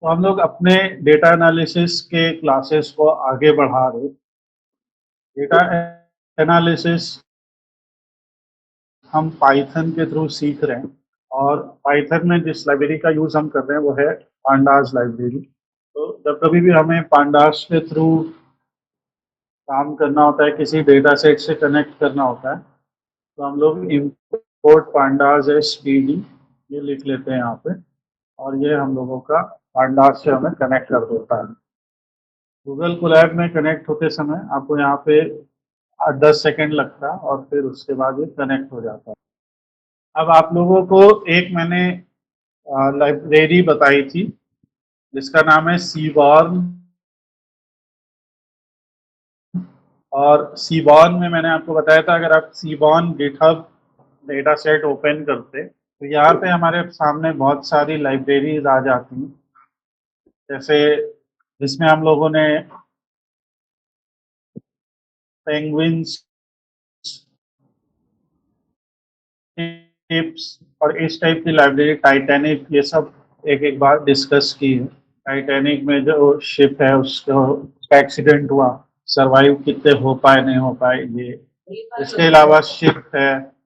तो हम लोग अपने डेटा एनालिसिस के क्लासेस को आगे बढ़ा रहे। डेटा एनालिसिस हम पाइथन के थ्रू सीख रहे हैं और पाइथन में जिस लाइब्रेरी का यूज हम कर रहे हैं वो है पांडास लाइब्रेरी। तो जब कभी भी हमें पांडास के थ्रू काम करना होता है, किसी डेटा सेट से कनेक्ट करना होता है, तो हम लोग import pandas std ये लिख लेते हैं यहाँ पे, और ये हम लोगों का pandas से हमें कनेक्ट कर देता है। गूगल कोलैब में कनेक्ट होते समय आपको यहाँ पे 8-10 सेकेंड लगता है और फिर उसके बाद ये कनेक्ट हो जाता है। अब आप लोगों को एक मैंने लाइब्रेरी बताई थी जिसका नाम है सीबॉर्न, और सीबॉर्न में मैंने आपको बताया था अगर आप seaborn GitHub data set open करते तो यहाँ पे हमारे सामने बहुत सारी लाइब्रेरीज आ जाती हैं, जैसे जिसमें हम लोगों ने पेंगुइन्स, टिप्स और इस टाइप की लाइब्रेरी, टाइटैनिक, ये सब एक एक बार डिस्कस की है। टाइटैनिक में जो शिप है उसका एक्सीडेंट हुआ, सरवाइव कितने हो पाए नहीं हो पाए ये। इसके अलावा शिप है,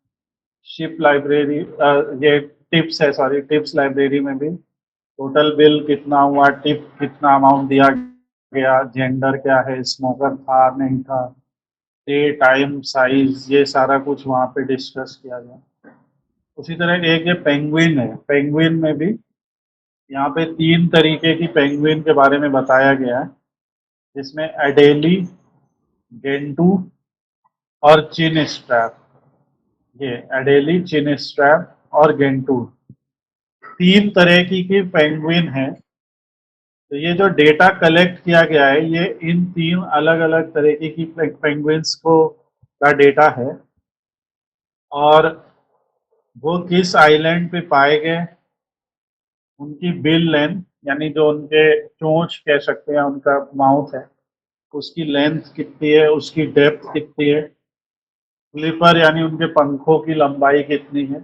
शिप लाइब्रेरी, ये टिप्स है, सॉरी टिप्स लाइब्रेरी में भी टोटल बिल कितना हुआ, टिप कितना अमाउंट दिया गया, जेंडर क्या है, स्मोकर था नहीं था, डे टाइम साइज, ये सारा कुछ वहाँ पे डिस्कस किया गया। उसी तरह एक ये पेंगुइन है, पेंगुइन में भी यहाँ पे 3 तरीके की पेंगुइन के बारे में बताया गया है, जिसमें एडेली, गेंटू और चिन स्ट्रैप। ये एडेली, चिन स्ट्रैप और गेंटू 3 तरह की पेंगुइन है। तो ये जो डेटा कलेक्ट किया गया है ये इन 3 अलग अलग तरीके की पेंगुइन्स को का डेटा है, और वो किस आइलैंड पे पाए गए, उनकी बिल लेंथ यानी जो उनके चोंच कह सकते हैं, उनका माउथ है, उसकी लेंथ कितनी है, उसकी डेप्थ कितनी है, फ्लिपर यानी उनके पंखों की लंबाई कितनी है,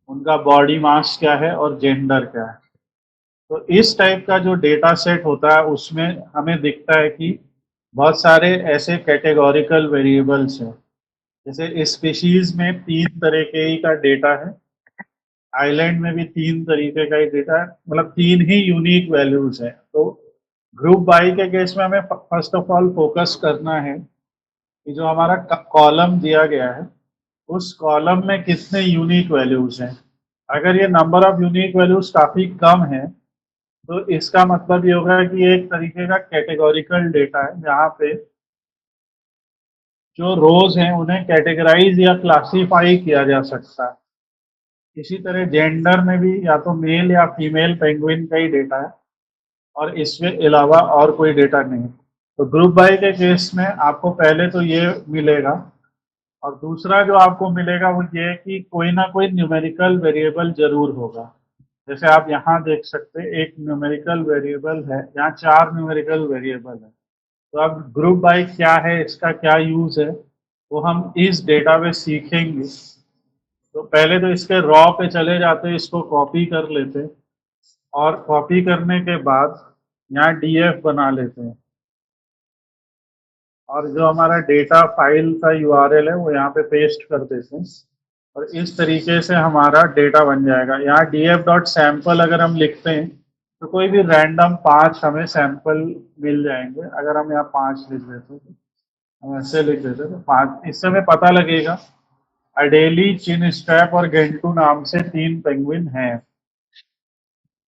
उनका बॉडी मास क्या है और जेंडर क्या है। तो इस टाइप का जो डेटा सेट होता है उसमें हमें दिखता है कि बहुत सारे ऐसे कैटेगोरिकल वेरिएबल्स हैं। जैसे स्पीशीज में 3 तरह के ही का डेटा है, आइलैंड में भी 3 तरीके का ही डेटा है, मतलब 3 ही यूनिक वैल्यूज है। तो ग्रुप बाई के केस में हमें फर्स्ट ऑफ ऑल फोकस करना है कि जो हमारा कॉलम दिया गया है उस कॉलम में कितने यूनिक वैल्यूज हैं। अगर ये नंबर ऑफ यूनिक वैल्यूज काफी कम है तो इसका मतलब ये होगा कि ये एक तरीके का कैटेगोरिकल डेटा है, जहाँ पे जो रोज हैं उन्हें कैटेगराइज या क्लासीफाई किया जा सकता है। इसी तरह जेंडर में भी या तो मेल या फीमेल पेंगुइन का ही डेटा है और इसके अलावा और कोई डेटा नहीं। तो ग्रुप बाई के केस में आपको पहले तो ये मिलेगा, और दूसरा जो आपको मिलेगा वो ये है कि कोई ना कोई न्यूमेरिकल वेरिएबल जरूर होगा। जैसे आप यहाँ देख सकते हैं एक न्यूमेरिकल वेरिएबल है, यहाँ 4 न्यूमेरिकल वेरिएबल है। तो अब ग्रुप बाई क्या है, इसका क्या यूज है, वो हम इस डेटा में सीखेंगे। तो पहले तो इसके रॉ पे चले जाते, इसको कॉपी कर लेते, और कॉपी करने के बाद यहाँ डीएफ बना लेते हैं, और जो हमारा डेटा फाइल का यूआरएल है वो यहाँ पे पेस्ट कर देते हैं, और इस तरीके से हमारा डेटा बन जाएगा। यहाँ df.sample अगर हम लिखते हैं तो कोई भी रैंडम 5 हमें सैंपल मिल जाएंगे। अगर हम यहाँ 5 लिख देते तो हम ऐसे लिख देते तो 5, इससे हमें पता लगेगा अडेली, चिन स्ट्रैप और गेंटू नाम से 3 पेंगुइन हैं।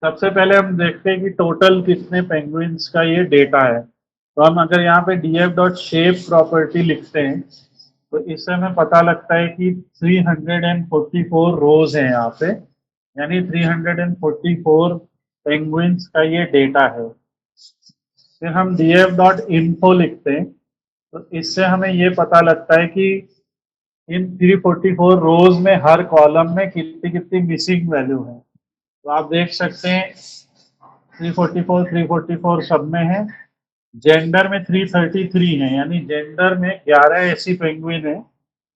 सबसे पहले हम देखते हैं कि टोटल कितने पेंगुइन्स का ये डेटा है। तो हम अगर यहाँ पे df.shape प्रॉपर्टी लिखते हैं तो इससे हमें पता लगता है कि 344 रोज हैं यहाँ पे, यानी 344 पेंगुइन्स का ये डेटा है। फिर हम df.info लिखते हैं तो इससे हमें ये पता लगता है कि इन 344 रोज में हर कॉलम में कितनी कितनी मिसिंग वैल्यू है। तो आप देख सकते हैं 344 सब में है। जेंडर में 333 है, यानी जेंडर में 11 ऐसी पेंगुइन है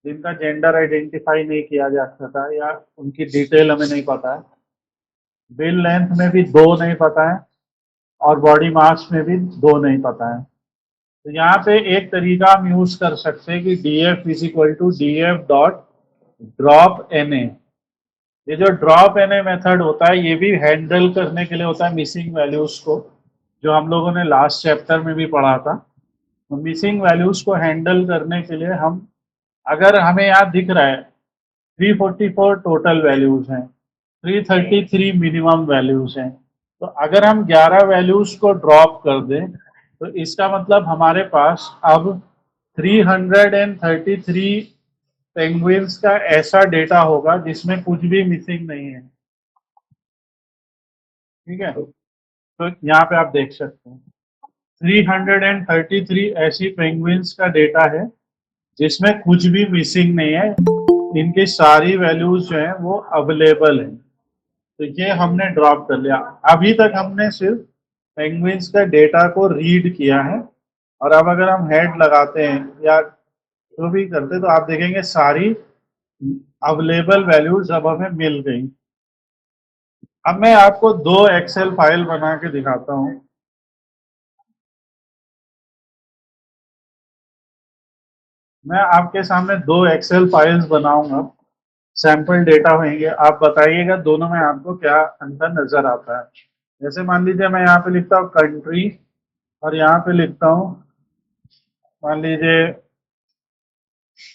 जिनका जेंडर आइडेंटिफाई नहीं किया जा सकता या उनकी डिटेल हमें नहीं पता है। बिल लेंथ में भी 2 नहीं पता है, और बॉडी मास में भी 2 नहीं पता है। तो यहाँ पे एक तरीका हम यूज कर सकते हैं कि df is equal to df dot drop na। ये जो ड्रॉप na मेथड होता है ये भी हैंडल करने के लिए होता है मिसिंग वैल्यूज को, जो हम लोगों ने लास्ट चैप्टर में भी पढ़ा था। तो मिसिंग वैल्यूज को हैंडल करने के लिए हम, अगर हमें यहाँ दिख रहा है 344 टोटल वैल्यूज हैं, 333 मिनिमम वैल्यूज हैं, तो अगर हम 11 वैल्यूज को ड्रॉप कर दें तो इसका मतलब हमारे पास अब 333 पेंगुइन्स का ऐसा डेटा होगा जिसमें कुछ भी मिसिंग नहीं है। ठीक है, तो यहाँ पे आप देख सकते हैं 333 ऐसी पेंगुइन्स का डेटा है जिसमें कुछ भी मिसिंग नहीं है, इनकी सारी वैल्यूज जो है वो अवेलेबल है। तो ये हमने ड्रॉप कर लिया। अभी तक हमने सिर्फ पेंगुइन्स का डेटा को रीड किया है, और अब अगर हम हेड लगाते हैं या जो भी करते हैं तो आप देखेंगे सारी अवेलेबल वैल्यूज अब हमें मिल गई। अब मैं आपको 2 एक्सेल फाइल बना के दिखाता हूँ। मैं आपके सामने 2 एक्सेल फाइल्स बनाऊंगा, सैंपल डेटा होंगे, आप बताइएगा दोनों में आपको क्या अंतर नजर आता है। जैसे मान लीजिए मैं यहाँ पे लिखता हूँ कंट्री और यहाँ पे लिखता हूँ मान लीजिए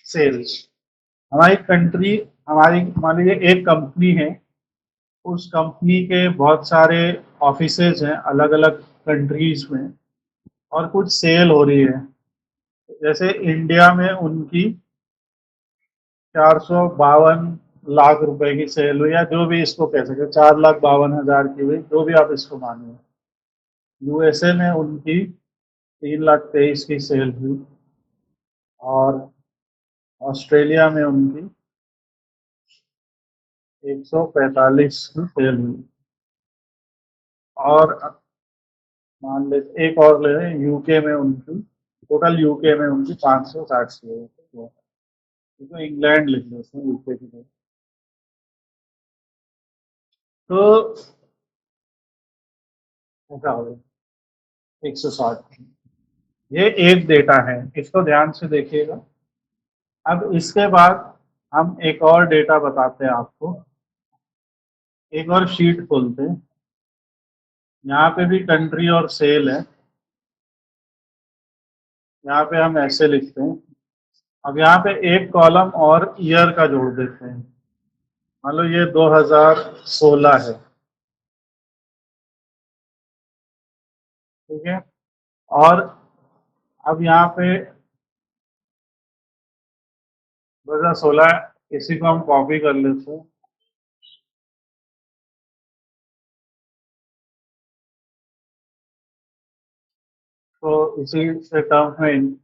सेल्स। हमारी कंट्री, हमारी मान लीजिए एक कंपनी है, उस कंपनी के बहुत सारे ऑफिसेज हैं अलग अलग कंट्रीज में, और कुछ सेल हो रही है। जैसे इंडिया में उनकी 452 लाख रुपए की सेल हुई, या जो भी इसको कह सकते, 4,52,000 की हुई, जो भी आप इसको मानिए। यूएसए में उनकी 3,23,000 की सेल हुई, और ऑस्ट्रेलिया में उनकी 145 की सेल हुई, और मान ले एक और ले लें यूके में उनकी, टोटल यूके में उनकी 560 की है। तो इंग्लैंड लिख लेते हैं यूके की जगह। तो ऐसा हो गया 160। ये एक डेटा है, इसको ध्यान से देखिएगा। अब इसके बाद हम एक और डेटा बताते हैं आपको। एक और शीट खोलते हैं, यहाँ पे भी कंट्री और सेल है। यहाँ पे हम ऐसे लिखते हैं। अब यहाँ पे एक कॉलम और ईयर का जोड़ देते हैं। मान लो ये 2016 है, ठीक है। और अब यहाँ पे 2016 इसी को हम कॉपी कर लेते हैं। तो इसी से टर्म में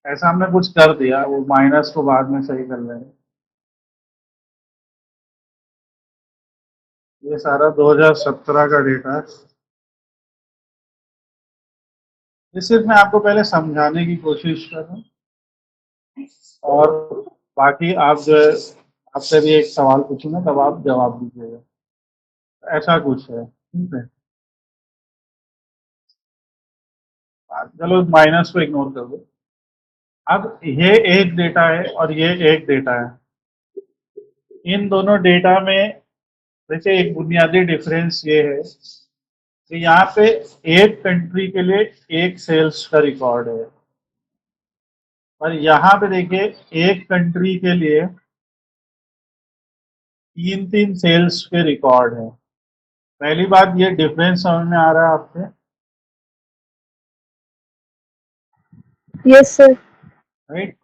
ऐसा हमने कुछ कर दिया, वो माइनस को बाद में सही कर लेंगे। ये सारा 2017 का डेटा है। ये सिर्फ मैं आपको पहले समझाने की कोशिश कर रहा हूँ, और बाकी आप जो है, आपसे भी एक सवाल पूछूंगा तब आप जवाब दीजिएगा। ऐसा कुछ है, ठीक है। चलो माइनस को इग्नोर कर दो। अब ये एक डेटा है और ये एक डेटा है। इन दोनों डेटा में देखिए एक बुनियादी डिफरेंस ये है कि यहाँ पे एक कंट्री के लिए एक सेल्स का रिकॉर्ड है, और यहाँ पे देखिए एक कंट्री के लिए 3-3 सेल्स के रिकॉर्ड है। पहली बात, ये डिफरेंस समझ में आ रहा है आपके? Yes sir. राइट।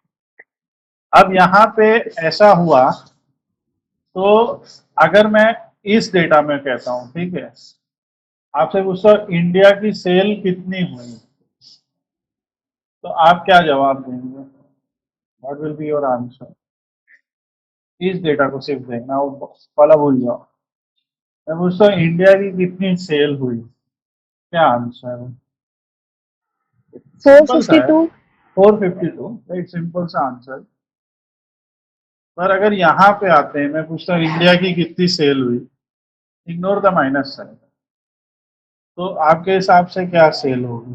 अब यहाँ पे ऐसा हुआ, तो अगर मैं इस डेटा में कहता हूँ, ठीक है, आपसे पूछता हूँ इंडिया की सेल कितनी हुई, तो आप क्या जवाब देंगे? What will be your answer? इस डेटा को सिर्फ देखना, वो वाला भूल जाओ। मैं पूछता हूँ इंडिया की कितनी सेल हुई, क्या आंसर है? सिंपल सा है, 452। 452, राइट, सिंपल सा आंसर। पर अगर यहाँ पे आते हैं, मैं पूछता हूँ इंडिया की कितनी सेल हुई, इग्नोर द माइनस साइन, तो आपके हिसाब से क्या सेल होगी?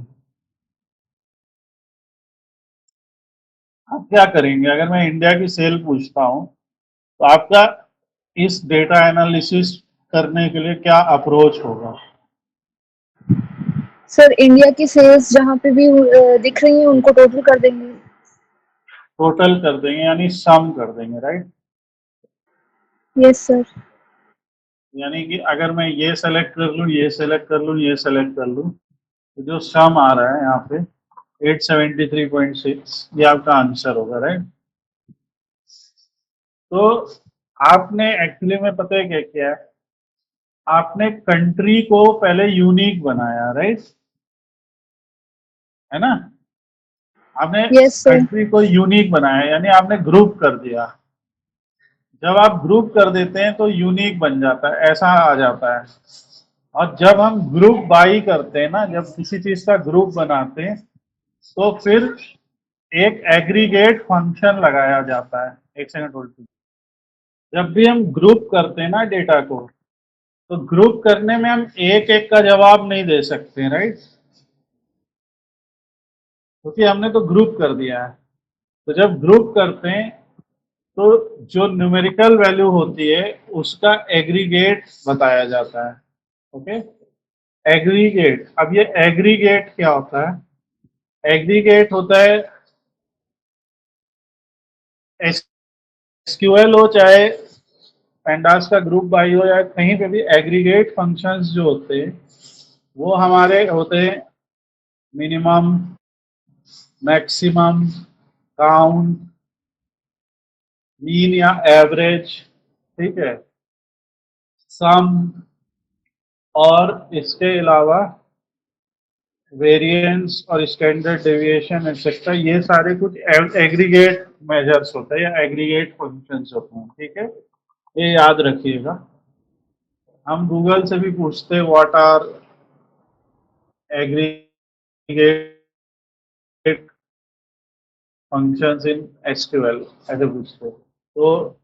आप क्या करेंगे अगर मैं इंडिया की सेल पूछता हूँ, तो आपका इस डेटा एनालिसिस करने के लिए क्या अप्रोच होगा? सर इंडिया की सेल्स जहाँ पे भी दिख रही हैं उनको टोटल कर देंगे। टोटल कर देंगे यानी सम कर देंगे, राइट? Yes sir. यानी कि अगर मैं ये सेलेक्ट कर लूँ, ये सेलेक्ट कर लूँ, ये सेलेक्ट कर लूँ, तो जो सम आ रहा है यहाँ पे 873.6, ये आपका आंसर होगा, राइट? तो आपने एक्चुअली में पता है क्या किया है? आपने कंट्री को पहले यूनिक बनाया, राइट? है ना? आपने यस सर। कंट्री को यूनिक बनाया यानी आपने ग्रुप कर दिया। जब आप ग्रुप कर देते हैं तो यूनिक बन जाता है, ऐसा आ जाता है। और जब हम ग्रुप बाई करते हैं ना, जब किसी चीज का ग्रुप बनाते हैं, तो फिर एक एग्रीगेट फंक्शन लगाया जाता है। एक सेकंड होल्ड कीजिए। जब भी हम ग्रुप करते हैं ना डेटा को, तो ग्रुप करने में हम एक एक का जवाब नहीं दे सकते, राइट? क्योंकि हमने तो ग्रुप कर दिया है। तो जब ग्रुप करते हैं, तो जो न्यूमेरिकल वैल्यू होती है उसका एग्रीगेट बताया जाता है। Okay, aggregate. अब ये एग्रीगेट क्या होता है? एग्रीगेट होता है, एसक्यूएल हो चाहे पेंडास का ग्रुप बाई हो, या कहीं पे भी एग्रीगेट फंक्शंस जो होते हैं वो हमारे होते हैं मिनिमम, मैक्सिमम, काउंट, मीन या एवरेज, ठीक है, सम, और इसके अलावा वेरिएंस और स्टैंडर्ड डेविएशन एक्सेट्रा। ये सारे कुछ एग्रीगेट मेजर्स होते हैं या एग्रीगेट फंक्शंस होते हैं, ठीक है? ये याद रखिएगा। हम गूगल से भी पूछते हैं what are aggregate functions in SQL, ऐसे पूछते हैं। तो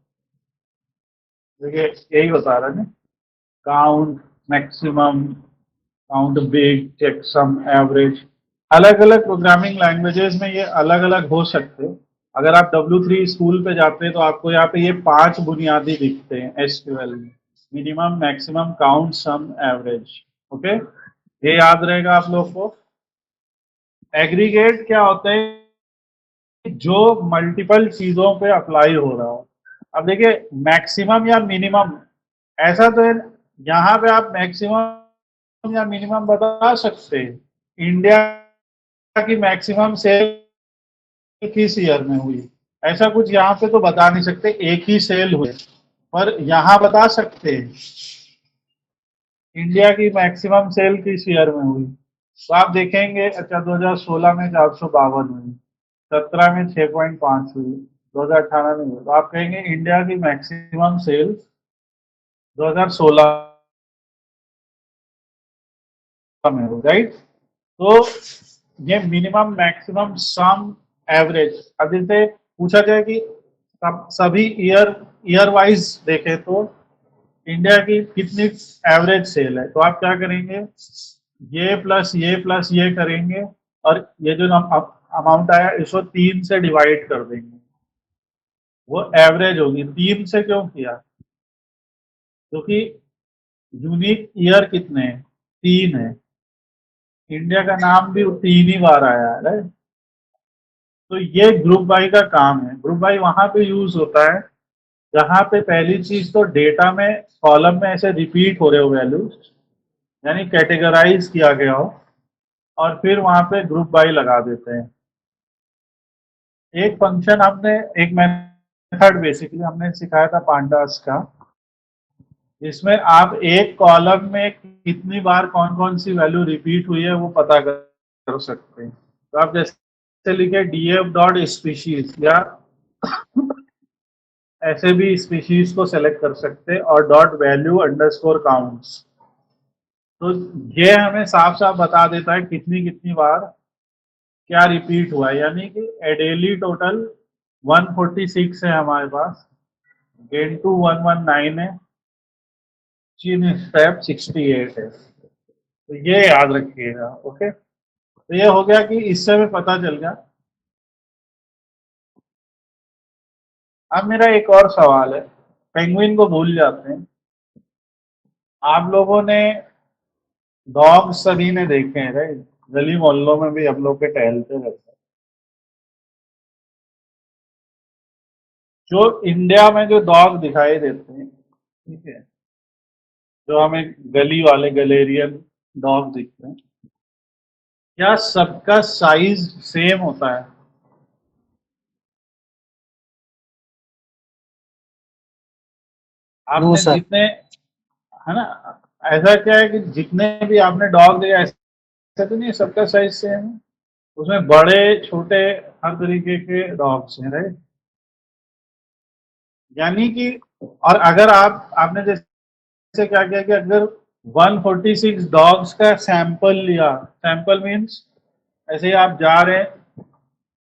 देखिए यही बता रहा है ना, count, maximum, count big, checksum, average. अलग अलग प्रोग्रामिंग लैंग्वेजेस में ये अलग अलग हो सकते हैं। अगर आप W3 स्कूल पे जाते हैं तो आपको यहाँ पे ये 5 बुनियादी दिखते हैं एसक्यूएल में: मिनिमम, मैक्सिमम, काउंट, सम, एवरेज। ओके, ये याद रहेगा आप लोग को। एग्रीगेट क्या होता है? जो मल्टीपल चीजों पे अप्लाई हो रहा हो। अब देखिए, मैक्सिमम या मिनिमम, ऐसा तो है, यहाँ पे आप मैक्सिमम या मिनिमम बता सकते हैं। इंडिया की मैक्सिमम सेल किस ईयर में हुई, ऐसा कुछ यहाँ पे तो बता नहीं सकते, एक ही सेल हुई। पर यहाँ बता सकते हैं इंडिया की मैक्सिमम सेल किस ईयर में हुई। तो आप देखेंगे, अच्छा 2016 में 452 हुई, 17 में 6.5 हुई, 2018 में हुई। तो आप कहेंगे इंडिया की मैक्सिमम सेल 2016 में हुई, राइट? तो ये मिनिमम, मैक्सिमम, सम, एवरेज। अब जैसे पूछा जाए कि सभी ईयर ईयर वाइज देखें तो इंडिया की कितनी एवरेज सेल है, तो आप क्या करेंगे, ये प्लस ये करेंगे, और ये जो अमाउंट आया इसको 3 से डिवाइड कर देंगे, वो एवरेज होगी। 3 से क्यों किया? क्योंकि यूनिक ईयर कितने हैं? 3 है। इंडिया का नाम भी 3 ही बार आया है, राइट? तो ये ग्रुप बाई का काम है। ग्रुप बाई वहां पे यूज होता है जहां पे पहली चीज तो डेटा में कॉलम में ऐसे रिपीट हो रहे हो वैल्यूज, यानी कैटेगराइज किया गया हो, और फिर वहां पे ग्रुप बाई लगा देते हैं। एक फंक्शन हमने, एक मेथड बेसिकली हमने सिखाया था पांडास का, जिसमें आप एक कॉलम में कितनी बार कौन कौन सी वैल्यू रिपीट हुई है वो पता कर सकते हैं। तो आप जैसे लिखे df डॉट स्पीशीज, या ऐसे भी स्पीशीज को सेलेक्ट कर सकते हैं, और डॉट वैल्यू अंडरस्कोर काउंट्स। तो ये हमें साफ साफ बता देता है कितनी कितनी बार क्या रिपीट हुआ है। यानी कि डेली टोटल 146 है हमारे पास, गेन टू 119 है, चीन स्टेप 68 है। तो ये याद रखिएगा। ओके, तो ये हो गया कि इससे हमें पता चल गया। अब मेरा एक और सवाल है, पेंगुइन को भूल जाते हैं। आप लोगों ने डॉग सभी ने देखे हैं राइट, गली मोहल्लों में भी हम लोग के टहलते रहते हैं। जो इंडिया में जो डॉग दिखाई देते हैं, ठीक है, जो हमें गली वाले गलेरियन डॉग दिखते हैं, क्या सबका साइज सेम होता है? नो आपने सर। जितने, है ना, ऐसा क्या है कि जितने भी आपने डॉग देखे, ऐसा तो नहीं है सबका साइज सेम है। उसमें बड़े छोटे हर तरीके के डॉग्स हैं राइट। यानी कि, और अगर आपने जैसे क्या किया कि अगर 146 डॉग्स का सैंपल लिया, सैंपल मीन्स ऐसे ही आप जा रहे हैं,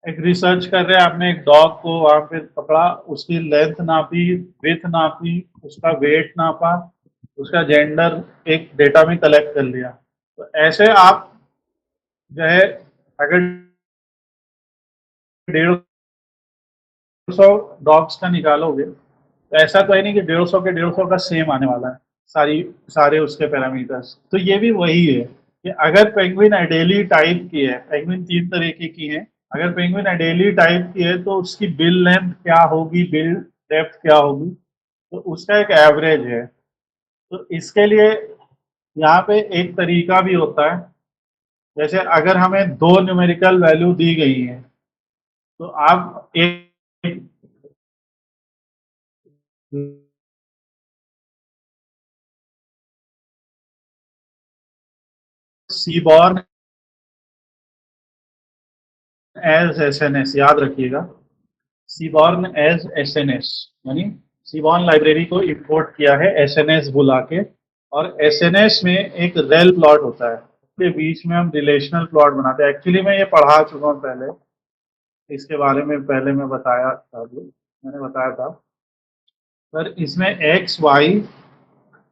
एक रिसर्च कर रहे हैं, आपने एक डॉग को वहां पे पकड़ा, उसकी लेंथ नापी, विड्थ नापी, उसका वेट नापा, उसका जेंडर एक डेटा में कलेक्ट कर लिया। तो ऐसे आप जो है, अगर 150 डॉग्स का निकालोगे तो ऐसा तो है नहीं कि 150 के 150 का सेम आने वाला है, सारे उसके पैरामीटर्स। तो ये भी वही है कि अगर पेंगुइन एडेली टाइप की है, पेंगुइन 3 तरीके की है, अगर पेंगुइन एडेली टाइप की है तो उसकी बिल लेंथ क्या होगी, बिल डेप्थ क्या होगी, तो उसका एक एवरेज है। तो इसके लिए यहाँ पे एक तरीका भी होता है, जैसे अगर हमें दो न्यूमेरिकल वैल्यू दी गई है तो आप एक सीबॉर्न एज एसएनएस, याद रखिएगा, सीबॉर्न एज एसएनएस, यानी सीबॉर्न लाइब्रेरी को इंपोर्ट किया है एसएनएस बुला के, और एसएनएस में एक रेल प्लॉट होता है, के बीच में हम रिलेशनल प्लॉट बनाते हैं। एक्चुअली मैं ये पढ़ा चुका हूँ पहले, इसके बारे में पहले मैं बताया था, मैंने बताया था सर। इसमें एक्स वाई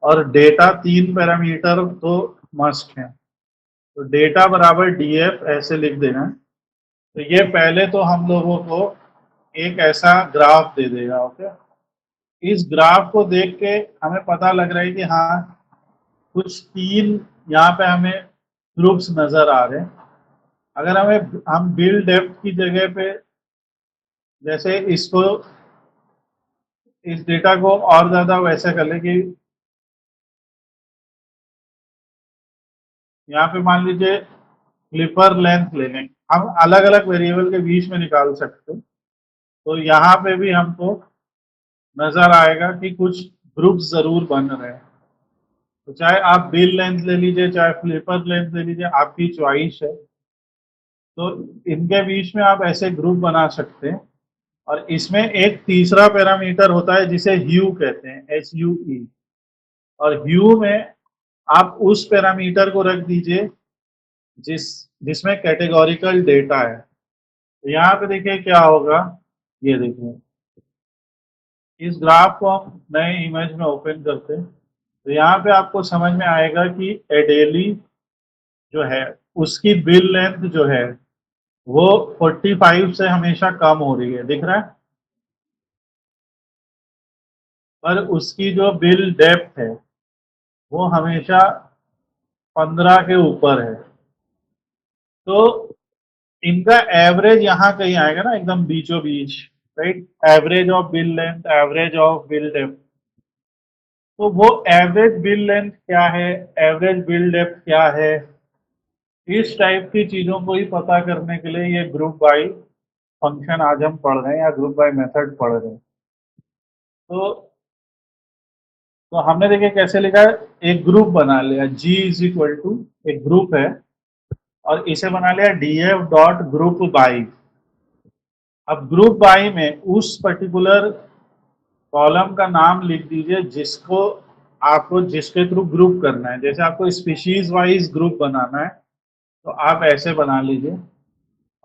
और डेटा 3 पैरामीटर तो मस्ट है। तो डेटा बराबर डीएफ ऐसे लिख देना। तो ये पहले तो हम लोगों को एक ऐसा ग्राफ दे देगा। ओके, इस ग्राफ को देख के हमें पता लग रहा है कि हाँ, कुछ तीन यहाँ पे हमें ग्रुप्स नजर आ रहे हैं। अगर हम बिल डेप्थ की जगह पे जैसे इसको, इस डेटा को और ज्यादा वैसे कर ले कि यहाँ पे मान लीजिए क्लिपर लेंथ ले लें, हम अलग अलग वेरिएबल के बीच में निकाल सकते हैं। तो यहाँ पे भी हमको नजर आएगा कि कुछ ग्रुप्स जरूर बन रहे हैं। तो चाहे आप बिल लेंथ ले लीजिए, चाहे फ्लिपर लेंथ ले लीजिए, आपकी चॉइस है। तो इनके बीच में आप ऐसे ग्रुप बना सकते हैं। और इसमें एक तीसरा पैरामीटर होता है जिसे ह्यू कहते हैं, HUE। और ह्यू में आप उस पैरामीटर को रख दीजिए जिसमें कैटेगोरिकल डेटा है। तो यहाँ पे देखिए क्या होगा, ये देखिए, इस ग्राफ को हम नए इमेज में ओपन करते हैं तो यहाँ पे आपको समझ में आएगा कि एडेली जो है उसकी बिल लेंथ जो है वो 45 से हमेशा कम हो रही है, दिख रहा है। पर उसकी जो बिल डेप्थ है वो हमेशा 15 के ऊपर है। तो इनका एवरेज यहाँ कहीं आएगा ना, एकदम बीचों बीच, right, average of bill length, average of bill depth. तो वो एवरेज बिल लेंथ क्या है, एवरेज बिल डेप्थ क्या है, इस टाइप की चीजों को ही पता करने के लिए ये ग्रुप बाई फंक्शन आज हम पढ़ रहे हैं, या ग्रुप बाई मेथड पढ़ रहे हैं। तो हमने देखिए कैसे लिखा है, एक ग्रुप बना लिया, G इज इक्वल टू, एक ग्रुप है और इसे बना लिया df डॉट ग्रुप बाई। अब ग्रुप बाई में उस पर्टिकुलर कॉलम का नाम लिख दीजिए जिसको आपको, जिसके थ्रू ग्रुप करना है। जैसे आपको स्पीशीज वाइज ग्रुप बनाना है तो आप ऐसे बना लीजिए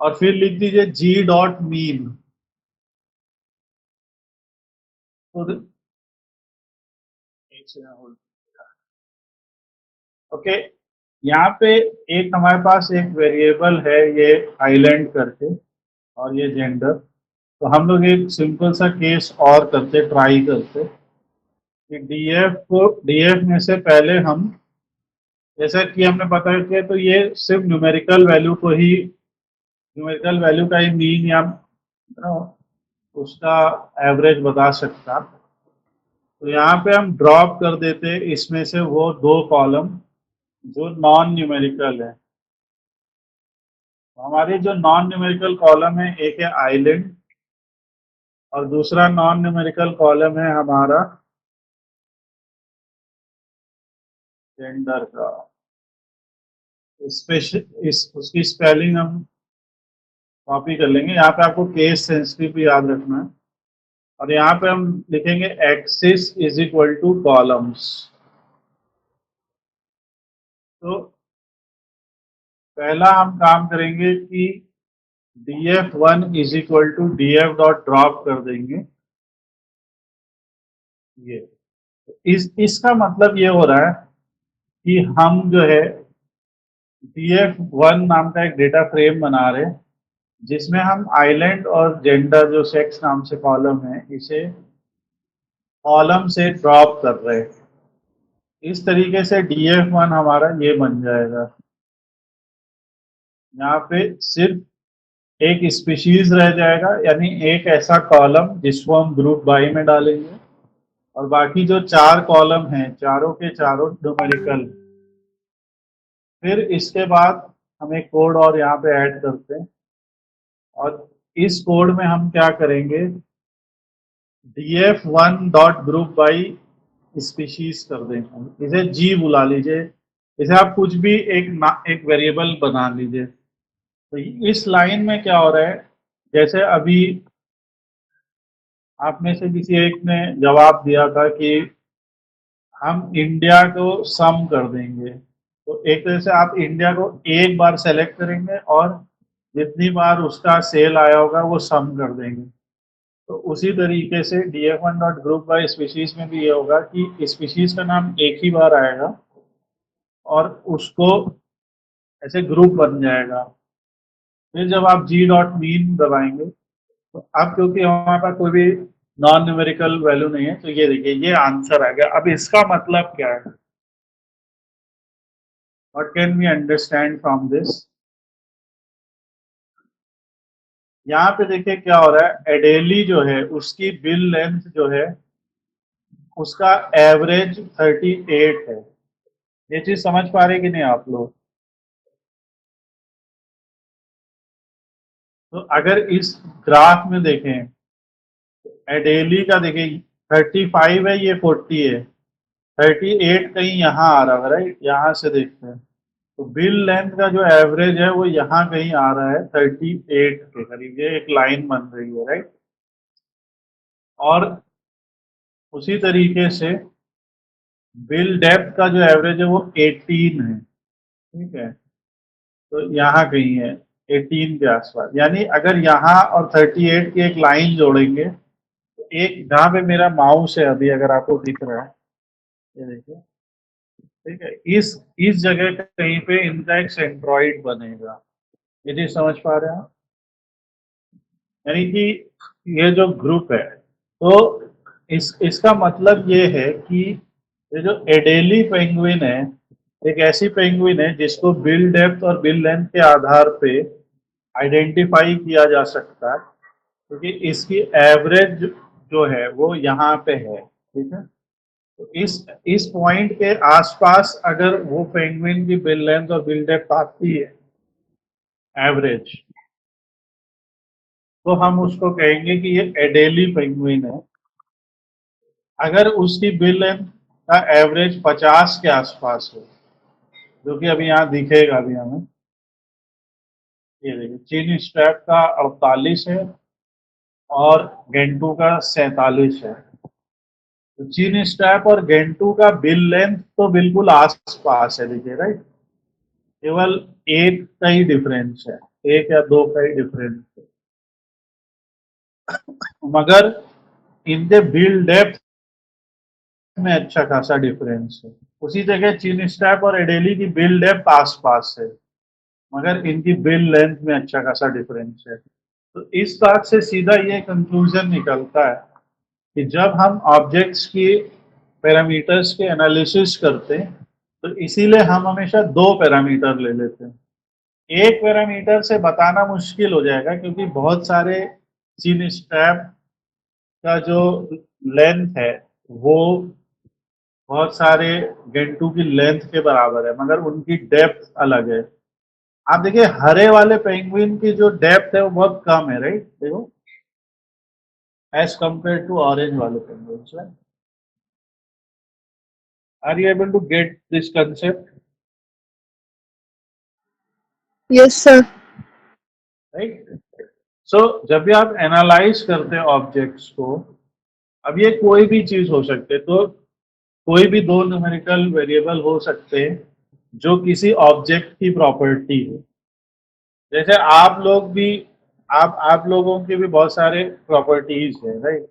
और फिर लिख दीजिए जी डॉट मीन। ओके, यहाँ पे एक हमारे पास एक वेरिएबल है ये आइलैंड करके और ये जेंडर। तो हम लोग एक सिंपल सा केस और करते ट्राई करते कि डीएफ में से पहले हम, जैसा कि हमने पता किया, तो ये सिर्फ न्यूमेरिकल वैल्यू को ही, न्यूमेरिकल वैल्यू का ही मीन या उसका एवरेज बता सकता। तो यहाँ पे हम ड्रॉप कर देते इसमें से वो दो कॉलम जो नॉन न्यूमेरिकल है। तो हमारे जो नॉन न्यूमेरिकल कॉलम है, एक है आइलैंड और दूसरा नॉन न्यूमेरिकल कॉलम है हमारा जेंडर का। उसकी स्पेलिंग हम कॉपी कर लेंगे। यहाँ पे आपको केस सेंसिटिव भी याद रखना है। और यहाँ पे हम लिखेंगे axis is equal to columns. तो पहला हम काम करेंगे कि df1 is equal to df dot drop कर देंगे ये। इसका मतलब ये हो रहा है कि हम जो है df1 नाम का एक डेटा फ्रेम बना रहे हैं जिसमें हम आइलैंड और जेंडर जो सेक्स नाम से कॉलम है इसे कॉलम से ड्रॉप कर रहे हैं। इस तरीके से df1 हमारा ये बन जाएगा। यहाँ पे सिर्फ एक स्पीशीज रह जाएगा, यानी एक ऐसा कॉलम जिसको हम ग्रुप बाई में डालेंगे और बाकी जो चार कॉलम हैं चारों के चारों न्यूमेरिकल। फिर इसके बाद हम एक कोड और यहाँ पे ऐड करते हैं और इस कोड में हम क्या करेंगे, df1 dot group by species कर देंगे। इसे जी बुला लीजिए, इसे आप कुछ भी एक वेरिएबल बना लीजिए। तो इस लाइन में क्या हो रहा है, जैसे अभी आप में से किसी एक ने जवाब दिया था कि हम इंडिया को सम कर देंगे। तो एक तरह से आप इंडिया को एक बार सेलेक्ट करेंगे और जितनी बार उसका सेल आया होगा वो सम कर देंगे। तो उसी तरीके से df1 dot group by species में भी ये होगा कि स्पीशीज का नाम एक ही बार आएगा और उसको ऐसे ग्रुप बन जाएगा। फिर जब आप जी डॉट मीन दबाएंगे तो अब क्योंकि हमारे पास कोई भी नॉन न्यूमेरिकल वैल्यू नहीं है, तो ये देखिए ये आंसर आ गया। अब इसका मतलब क्या है, what can we understand from this. यहाँ पे देखिए क्या हो रहा है, एडेली जो है उसकी बिल लेंथ जो है उसका एवरेज 38 है। ये चीज समझ पा रहे कि नहीं आप लोग। तो अगर इस ग्राफ में देखें, एडेली का देखिए 35 है, ये 40 है, 38 कहीं यहाँ आ रहा है, राइट। यहाँ से देखते हैं तो बिल लेंथ का जो एवरेज है वो यहाँ कहीं आ रहा है 38 के करीब। ये एक लाइन बन रही है, राइट। और उसी तरीके से बिल डेप्थ का जो एवरेज है वो 18 है, ठीक है। तो यहाँ कहीं है 18 के आसपास। यानी अगर यहाँ और 38 की एक लाइन जोड़ेंगे तो एक जहाँ पे मेरा माउस है अभी, अगर आपको दिख रहा है, ये देखिए, ठीक है, इस जगह कहीं पे इनका एक सेंट्रॉइड बनेगा। ये चीज समझ पा रहे हैं आप। यानी कि ये जो ग्रुप है, तो इसका मतलब ये है कि ये जो एडेली पेंगुइन है एक ऐसी पेंगुइन है जिसको बिल डेप्थ और बिल लेंथ के आधार पे आइडेंटिफाई किया जा सकता है, क्योंकि इसकी एवरेज जो है वो यहाँ पे है, ठीक है। तो इस पॉइंट के आसपास अगर वो पेंगुइन की बिल लेंथ और बिल डेप्थ आती है एवरेज, तो हम उसको कहेंगे कि ये एडेली पेंगुइन है। अगर उसकी बिल लेंथ का एवरेज 50 के आसपास हो, जो कि अभी यहाँ दिखेगा अभी हमें, ये देखिए चीनी स्ट्रैप का 48 है और गेंटू का 47 है। तो चीन स्ट्रैप और गेंटू का बिल लेंथ तो बिल्कुल आस पास है, देखिए, राइट। केवल एक का ही डिफरेंस है, एक या दो का ही डिफरेंस है। मगर इनके बिल डेप्थ में अच्छा खासा डिफरेंस है। उसी जगह चीन स्टैप और एडेली की बिल्ड है पास पास से, मगर इनकी बिल्ड लेंथ में अच्छा खासा डिफरेंस है। तो इस बात से सीधा ये कंक्लूजन निकलता है कि जब हम ऑब्जेक्ट्स की पैरामीटर्स के एनालिसिस करते हैं तो इसीलिए हम हमेशा दो पैरामीटर ले लेते हैं। एक पैरामीटर से बताना मुश्किल हो जाएगा क्योंकि बहुत सारे चीन स्ट्रैप का जो लेंथ है वो बहुत सारे गेंटू की लेंथ के बराबर है, मगर उनकी डेप्थ अलग है। आप देखिए हरे वाले पेंगुइन की जो डेप्थ है वो बहुत कम है, राइट? देखो, एज कंपेयर टू ऑरेंज वाले penguins, right? Are you able to get this concept? Yes sir. Right. So जब भी आप एनालाइज करते हैं ऑब्जेक्ट्स को, अब ये कोई भी चीज हो सकते है, तो कोई भी दो न्यूमेरिकल वेरिएबल हो सकते हैं जो किसी ऑब्जेक्ट की प्रॉपर्टी है। जैसे आप लोग भी, आप लोगों की भी बहुत सारे प्रॉपर्टीज है, राइट?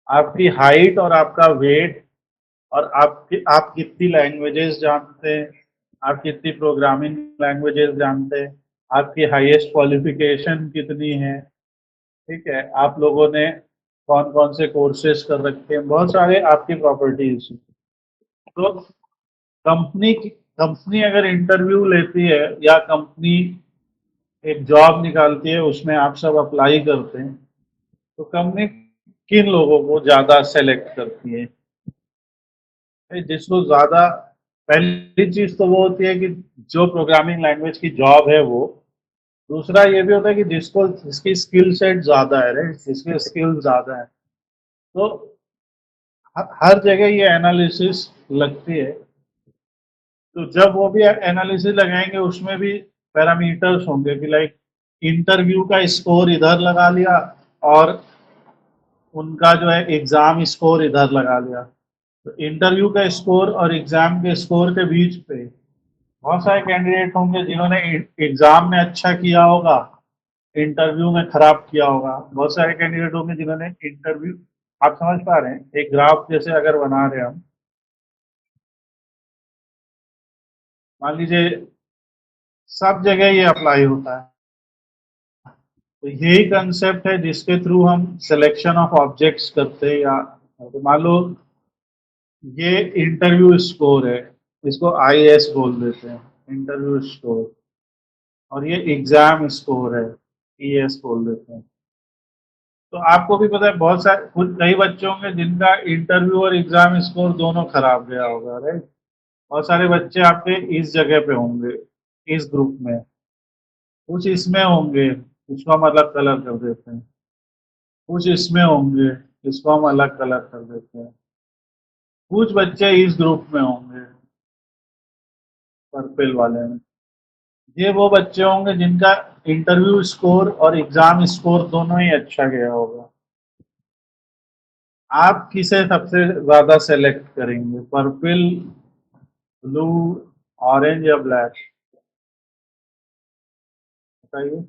आपकी हाइट और आपका वेट, और आप कितनी लैंग्वेजेस जानते हैं, आप कितनी प्रोग्रामिंग लैंग्वेजेस जानते हैं, आपकी हाईएस्ट क्वालिफिकेशन कितनी है, ठीक है, आप लोगों ने कौन कौन से कोर्सेज कर रखे हैं, बहुत सारे आपकी प्रॉपर्टीज। तो कंपनी अगर इंटरव्यू लेती है या कंपनी एक जॉब निकालती है, उसमें आप सब अप्लाई करते हैं, तो कंपनी किन लोगों को ज्यादा सेलेक्ट करती है? जिसको ज्यादा, पहली चीज तो वो होती है कि जो प्रोग्रामिंग लैंग्वेज की जॉब है वो। दूसरा ये भी होता है कि जिसकी स्किल सेट ज्यादा है, राइट, जिसकी स्किल ज्यादा है। तो हर जगह ये एनालिसिस लगती है। तो जब वो भी एनालिसिस लगाएंगे उसमें भी पैरामीटर्स होंगे कि लाइक इंटरव्यू का स्कोर इधर लगा लिया और उनका जो है एग्जाम स्कोर इधर लगा लिया। तो इंटरव्यू का स्कोर और एग्जाम के स्कोर के बीच पे बहुत सारे कैंडिडेट होंगे जिन्होंने एग्जाम में अच्छा किया होगा, इंटरव्यू में खराब किया होगा। बहुत सारे कैंडिडेट होंगे जिन्होंने इंटरव्यू, आप समझ पा रहे हैं, एक ग्राफ जैसे अगर बना रहे हैं हम, मान लीजिए सब जगह ये अप्लाई होता है। तो यही कंसेप्ट है जिसके थ्रू हम सिलेक्शन ऑफ ऑब्जेक्ट्स करते हैं। या तो मान लो ये इंटरव्यू स्कोर है, इसको IS बोल देते हैं, इंटरव्यू स्कोर, और ये एग्जाम स्कोर है, ES बोल देते हैं। तो आपको भी पता है बहुत सारे कुछ कई बच्चे होंगे जिनका इंटरव्यू और एग्जाम स्कोर दोनों खराब गया होगा, राइट? बहुत सारे बच्चे आपके इस जगह पे होंगे, इस ग्रुप में, कुछ इसमें होंगे, इसको हम अलग कलर कर देते हैं, कुछ इसमें होंगे, इसको हम अलग कलर कर देते हैं, कुछ बच्चे इस ग्रुप में होंगे, पर्पल वाले में। ये वो बच्चे होंगे जिनका इंटरव्यू स्कोर और एग्जाम स्कोर दोनों ही अच्छा गया होगा। आप किसे सबसे ज्यादा सेलेक्ट करेंगे, पर्पल, ब्लू, ऑरेंज या ब्लैक? बताइए।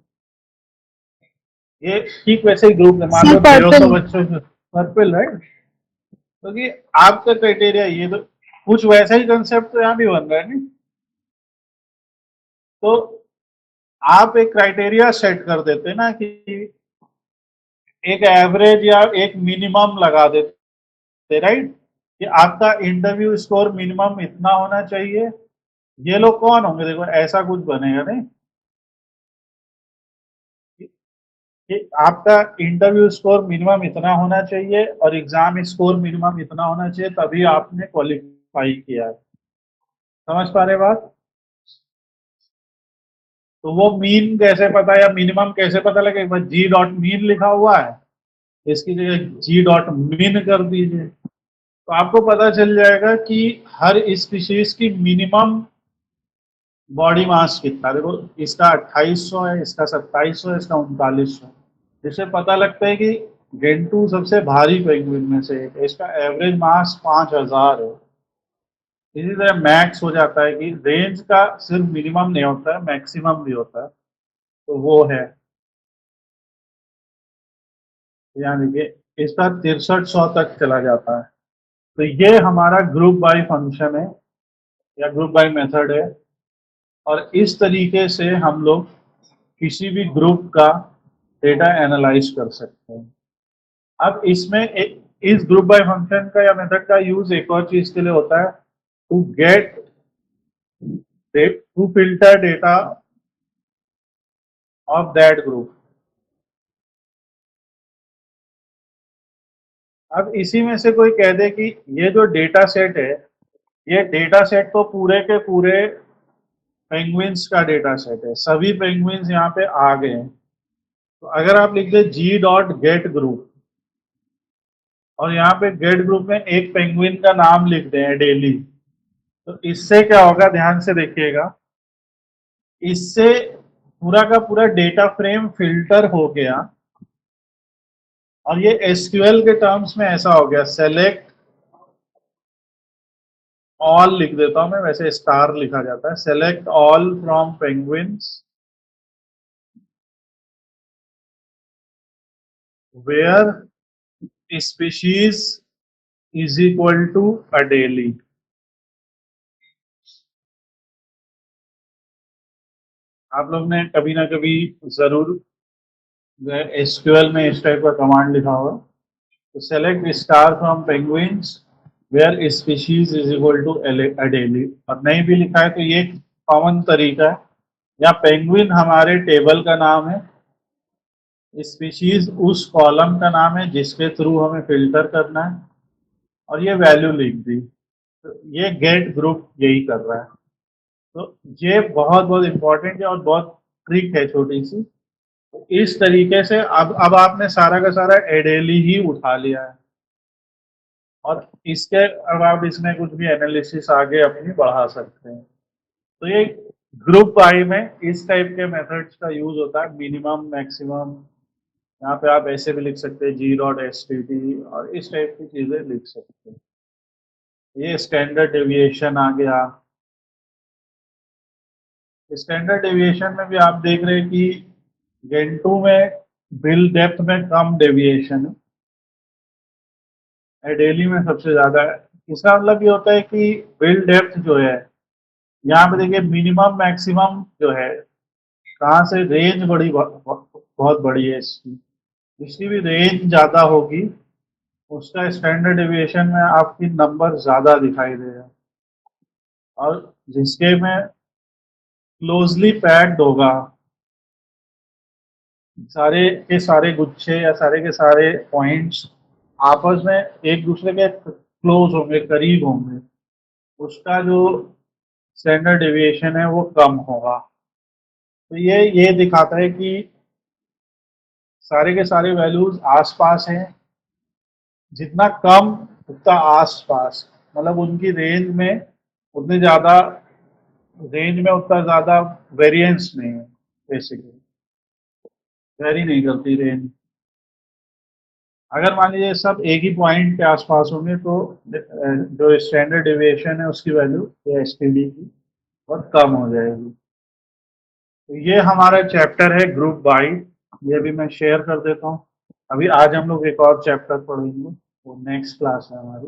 ये ठीक वैसे ही ग्रुप है, मान सी लो 150 पर्पल। बच्चों से पर्पल, राइट? क्योंकि आपका क्राइटेरिया ये तो कुछ वैसा ही कंसेप्ट तो यहाँ भी बन रहा है नहीं। तो आप एक क्राइटेरिया सेट कर देते ना कि एक एवरेज या एक मिनिमम लगा देते, राइट, कि आपका इंटरव्यू स्कोर मिनिमम इतना होना चाहिए। ये लोग कौन होंगे, देखो ऐसा कुछ बनेगा नहीं कि आपका इंटरव्यू स्कोर मिनिमम इतना होना चाहिए और एग्जाम स्कोर मिनिमम इतना होना चाहिए, तभी आपने क्वालिफाई किया है। समझ पा रहे बात? तो वो मीन कैसे पता या मिनिमम कैसे पता लगे? बस जी डॉट मीन लिखा हुआ है, इसकी जगह जी डॉट मीन कर दीजिए, तो आपको पता चल जाएगा कि हर स्पीशीज की मिनिमम बॉडी मास कितना। देखो इसका 2800 है, इसका 2700 है, इसका 3900 है। जिससे पता लगता है कि गेंटू सबसे भारी पेंगुइन में से एक है, इसका एवरेज मास 5000 है। इसी तरह मैक्स हो जाता है कि रेंज का सिर्फ मिनिमम नहीं होता है, मैक्सिमम भी होता है। तो वो है, यहाँ देखिए इसका 6300 तक चला जाता है। तो ये हमारा ग्रुप बाई फंक्शन है या ग्रुप बाय मेथड है, और इस तरीके से हम लोग किसी भी ग्रुप का डेटा एनालाइज कर सकते हैं। अब इसमें इस ग्रुप बाय फंक्शन का या मेथड का यूज एक और चीज के लिए होता है, to get to filter data of that group. अब इसी में से कोई कह दे कि ये जो डेटा सेट है, ये डेटा सेट तो पूरे के पूरे पेंगुइन्स का डेटा सेट है, सभी पेंगुइन्स यहाँ पे आ गए हैं। तो अगर आप लिख दे जी डॉट गेट ग्रुप, और यहाँ पे गेट ग्रुप में एक पेंगुइन का नाम लिख दें डेली, तो इससे क्या होगा, ध्यान से देखिएगा, इससे पूरा का पूरा डेटा फ्रेम फिल्टर हो गया। और ये एसक्यूएल के टर्म्स में ऐसा हो गया, सेलेक्ट ऑल लिख देता हूं मैं, वैसे स्टार लिखा जाता है, select all from penguins where species is equal to Adelie. आप लोग ने कभी ना कभी जरूर एसक्यूएल में इस टाइप का कमांड लिखा होगा, तो select star from penguins where species is equal to Adelie. और नहीं भी लिखा है तो ये कॉमन तरीका है, या पेंगुइन हमारे टेबल का नाम है, स्पीशीज उस कॉलम का नाम है जिसके थ्रू हमें फिल्टर करना है, और ये वैल्यू लिख दी। तो ये गेट ग्रुप यही कर रहा है। तो ये बहुत बहुत इंपॉर्टेंट है और बहुत ट्रिक है छोटी सी। तो इस तरीके से अब आपने सारा का सारा एडेली ही उठा लिया है, और इसके अब आप इसमें कुछ भी एनालिसिस आगे अपनी बढ़ा सकते हैं। तो ये ग्रुप बाई में इस टाइप के मेथड्स का यूज होता है, मिनिमम मैक्सिमम। यहाँ पे आप ऐसे भी लिख सकते हैं जी डॉट एस टी टी, और इस टाइप की चीजें लिख सकते हैं। ये स्टैंडर्ड डेविएशन आ गया। स्टैंडर्ड डेविएशन में भी आप देख रहे हैं कि गेंटू में बिल डेप्थ में कम डेविएशन है, डेली में सबसे ज्यादा है। इसका मतलब ये होता है कि बिल डेप्थ जो है, यहाँ पे देखिए मिनिमम मैक्सिमम जो है, कहाँ से रेंज बहुत बड़ी है इसकी। जिसकी भी रेंज ज्यादा होगी उसका स्टैंडर्ड डेविएशन में आपकी नंबर ज्यादा दिखाई देगा, और जिसके में क्लोजली पैक्ड होगा, सारे के सारे गुच्छे या सारे के सारे पॉइंट्स आपस में एक दूसरे के क्लोज होंगे, करीब होंगे, उसका जो स्टैंडर्ड डेविएशन है वो कम होगा। तो ये दिखाता है कि सारे के सारे वैल्यूज आसपास हैं, जितना कम उतना आसपास, मतलब उनकी रेंज में उतनी ज्यादा, रेंज में उतना ज्यादा वेरिएंस नहीं है, बेसिकली वेरी नहीं करती रेंज। अगर मान लीजिए सब एक ही पॉइंट के आसपास होंगे तो जो स्टैंडर्ड डेविएशन है उसकी वैल्यू या एसटीडी की बहुत कम हो जाएगी। तो ये हमारा चैप्टर है ग्रुप बाई, ये भी मैं शेयर कर देता हूँ। अभी आज हम लोग एक और चैप्टर पढ़ेंगे, वो नेक्स्ट क्लास है हमारी।